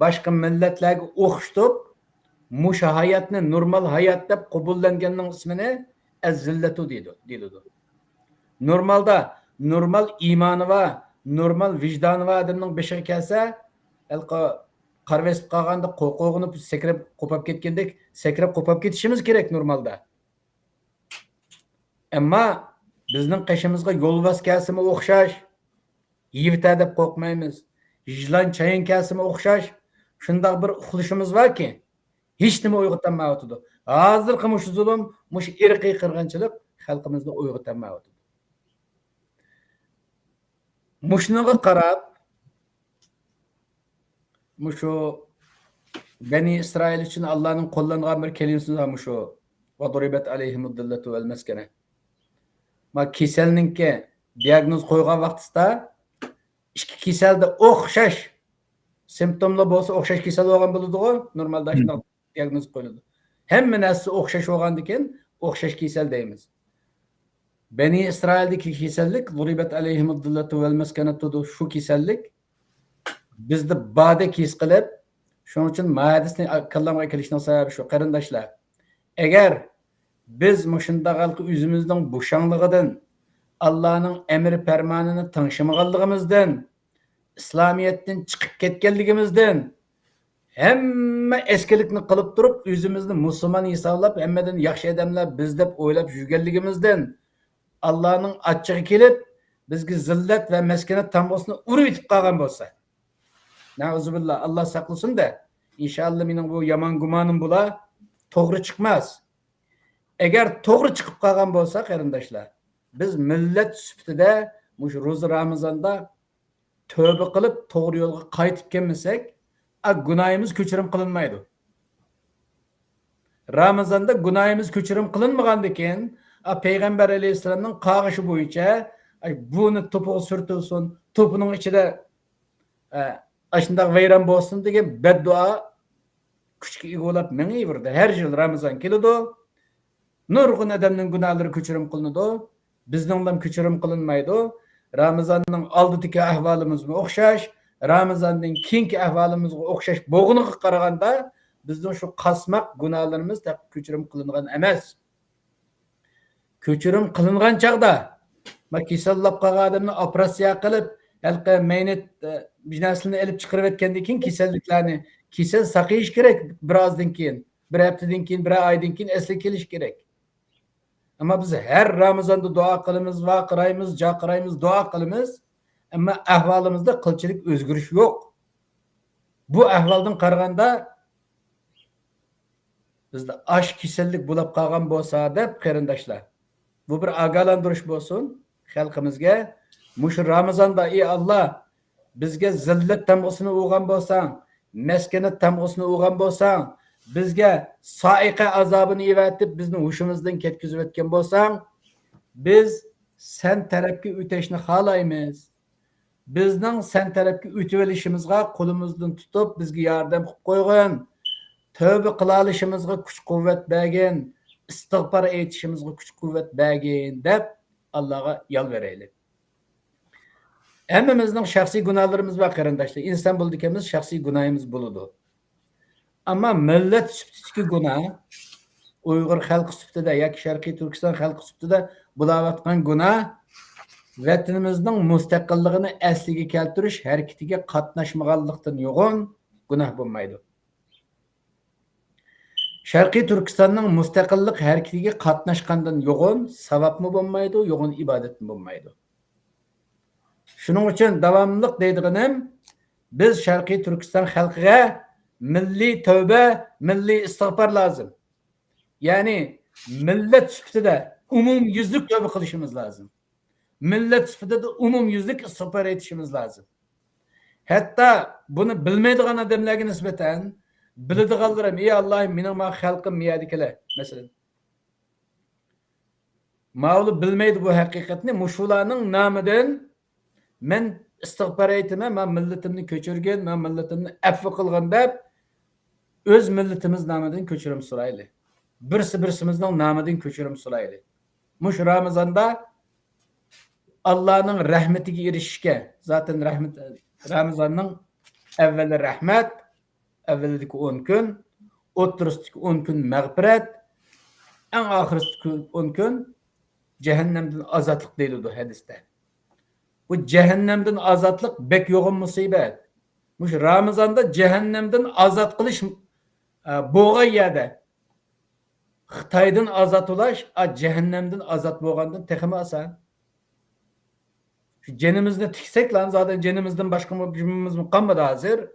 boshqa millatlarga o'xshatib, musha hayotni normal hayot deb qabullanganning ismini ez-zillatu deydi. Normal iymoni va normal vijdoni va odamning beshiga kelsa, qarvesib qolganda qo'rqinib sakrab qo'pab ketgandek sakrab qo'pab ketishimiz kerak normalda. Ammo bizning qishimizga yo'lbos kelsimi o'xshash, yivta deb qo'rqmaymiz. Yilon chayin kelsimi o'xshash, shundoq bir uxlashimiz borki, hech nima uyg'otolmayotdi. Hozirgi shu zulm, shu irqiy qirg'inchilik xalqimizni uyg'otolmayotdi. Mushunga qarab, shu Bani İsrail uchun Allohning qo'llangan bir kelimasi ham shu vaduribat alayhimud-dillatu val maskana. Ma kasallikka diagnoz qo'ygan vaqtida ikki kasalda o'xshash simptomlar bo'lsa, o'xshash kasal bo'lgan bo'ladi-ku, normalda shunday diagnoz qo'yiladi. Hamma narsa o'xshash bo'lgandan keyin o'xshash kasal deymiz. Bani İsraildagi kasallik vaduribat alayhimud-dillatu val maskana shu kasallik bizda ba'da his qilib, shuning uchun hadisni kallamga kelishning sababi shu, qarindoshlar. Agar biz mushunda xalqi o'zimizning bo'shanligidan, Allohning amri farmonini tingshamaganligimizdan, islomiyatdan chiqib ketganligimizdan, hamma eskilikni qilib turib, o'zimizni musulmon hisoblab, hammadan yaxshi odamlar biz deb o'ylab yurganligimizdan, Allohning achchig'i kelib, bizga zillat va maskanat tambosini urib yetib qolgan bo'lsa, Nauzubillah, Allah saqlasin da, inşallah mening bu yomon gumonim bo'la to'g'ri chiqmas. Agar to'g'ri chiqib qolgan bo'lsa, qarindoshlar, biz millat sifatida mush ro'za Ramazonda tövbe qilib to'g'ri yo'lga qaytib kelmasak, gunohimiz kechirim qilinmaydi. Ramazonda gunohimiz kechirim qilinmagandan keyin, Payg'ambar alayhisolamning qag'ishi bo'yicha buni to'pig'i surtilsin, to'pining ichida Aşındaq vayron bo'lsin degan beddua kuchga egolab mengaverdi. Har yil Ramazon keladi. Nurg'un odamning gunohlari kechirim qilinadi. Bizning ham kechirim qilinmaydi. Ramazonning oldidagi ahvolimizga o'xshash, Ramazonning keyingi ahvolimizga o'xshash bo'g'iniga qaraganda bizning shu qasmaq gunohlarimiz kechirim qilingan emas. Kechirim qilingan chaqda kasallab qolgan odamni operatsiya qilib halqa maynet binasini elib chiqarib etgandan keyin kasalliklarni kasal saqlash kerak birozdan keyin, bir haftadan keyin, bir oydan keyin asli kelish kerak. Ammo biz har Ramazonda duo qilamiz, va qiraymiz, jaqiraymiz, duo qilamiz, ammo ahvolimizda qilchilik o'zgarish yo'q. Bu ahvoldan qaraganda bizda osh kasallik bo'lib qolgan bo'lsa deb qarindoshlar, bu bir ogohlantirish bo'lsin xalqimizga. Mush Ramazonda ey Allah bizga zillat tamg'isini o'g'an bo'lsang, maskanat tamg'isini o'g'an bo'lsang, bizga soiqa azobini evatib bizni hushimizdan ketkizib o'tgan bo'lsang, biz sen tarafga o'tishni xohlaymiz. Bizning sen tarafga o'tib olishimizga qo'limizdan tutib bizga yordam qilib qo'ygin. Tövbe qila olishimizga kuch-quvvat bergin, istig'for aytishimizga kuch-quvvat bergin deb Allohga yolvoraylik. Hammamizning shaxsiy gunohlarimiz bor qarindoshlar. Inson bo'ldikimiz shaxsiy gunohimiz bo'ladi. Ammo millat sifatidagi gunoh, Uyg'ur xalqi sifatida yoki Sharqiy Turkiston xalqi sifatida bo'layotgan gunoh vatanimizning mustaqilligini asliga keltirish harakatiga qatnashmaganlikdan yo'g'on gunoh bo'lmaydi. Sharqiy Turkistonning mustaqillik harakatiga qatnashgandan yo'g'on savobmi bo'lmaydi, yo'g'on ibodatmi bo'lmaydi. Shuning uchun davomliq deydiganim, biz Sharqiy Turkiston xalqiga milliy tövbe, milliy istig'for lozim. Ya'ni millat sifatida umumyuzlik tövbe qilishimiz lozim. Millat sifatida umumyuzlik istig'for etishimiz lozim. Hatto buni bilmaydigan odamlarga nisbatan biladiganlarim, ey Allohim, mening ma xalqim miyadikilar, masalan. Mavlu bilmaydi bu haqiqatni, mushularning nomidan men istig'for aytaman, men millatimni ko'chirgan, men millatimni afv qilgan deb o'z millatimiz nomidan ko'chirim so'raylik. Birsimizning nomidan ko'chirim so'raylik. Mush Ramazonda Allohning rahmatiga erishishga, zaten rahmat Ramazonning avvali rahmat, avvalidagi 10 kun, o'ttirisdagi 10 kun mag'firat, en ahirgi 10 kun cehennemden azatlık deyildi hadiste. Bu cehennemden azatlık bek yoğun musibet. Muş Ramazanda cehennemden azat kılış boğay yerde. Xitaydan azat ulaş, cehennemden azat boğandan teximi asan. Şu cenimizni tiksek lan zaten cenimizden başka bir mi kalmadı hazır.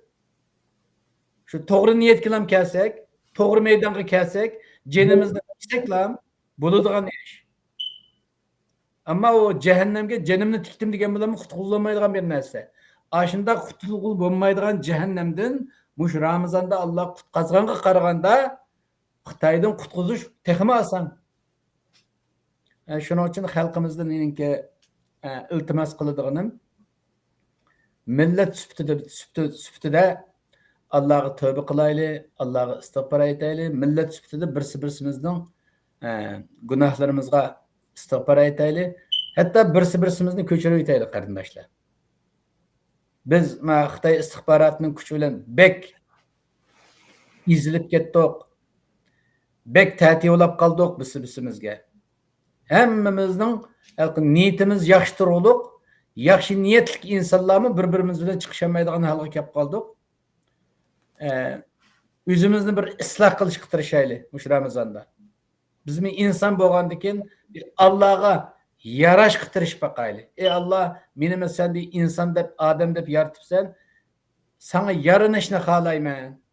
Şu doğru niyet kilam kelsek, doğru meydanı kelsek, cenimizni tiksek lan buludğan iş. Ama o cehennemge cenimni tiktim degen bilen qutulmaydigan bir narsa. Aşında qutulgul bolmaydigan cehennemden muş Ramazanda Allah qutqazganga qaraganda Xitaydan qutquzuş teximi asan. Şunun için xalqimizdan meningki iltimas qiladiganim millet süptide Allah'a tövbe kılaylı, Allah'a istigfar etaylı, millet süptide birsimizden günahlarımızga istigfar etaylı, hatta birsimizden köçürüp etaylı kardeşler. Biz Xitay istihbaratının gücü bilen bek izilip ketdik. Bek täti olap kaldık birsimizge. Hemmimizden niyetimiz yaxşıdır olup, yaxşı niyetlik insanlarımı birbirimiz bilen çıkışamaydigan halga kep kaldık. Özümüzni bir ıslah kılışıp tırışaylı muş Ramazanda. Bizim insan boğandıkken bir Allah'a yaraş kıtırış bakaylı. Ey Allah, benim sen bir insan dep, Adem dep yaratıpsan, sana yarın işini halayman.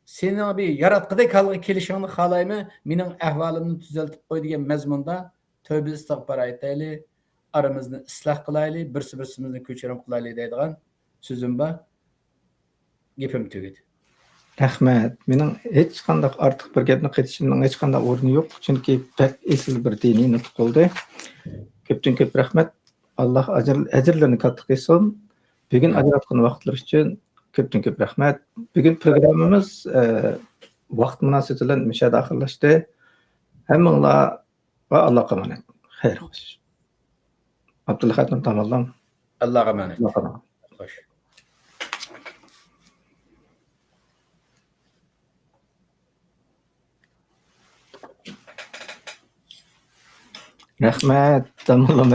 Senin bir yaratkıda kalgı kelişini halayman, benim ahvalımı düzeltip koy diyen mezmunda tövbe istiğfar aytaylı, aramızda ıslah kılaylı, birimizni köçürüm kılaylı deydigan sözüm var. Gepim tügedi. Rahmet. Mening hech qanday ortiq bir gapni qaytishimning hech qanday o'rni yo'q, chunki pek esil bir diniy nutq bo'ldi. Ko'pdan ko'p rahmat. Alloh ajrlarini katta qilsin. Bugun ajratgan vaqtlar uchun ko'pdan ko'p rahmat. Bugun programmamiz vaqt munosabati bilan mishada oxirlashdi. Hammanglarga Allohga emanet. Xayr xo'sh. Abdulla Xatim tomonidan Allah'a emanet. Hoş. Rahmat. Tamam,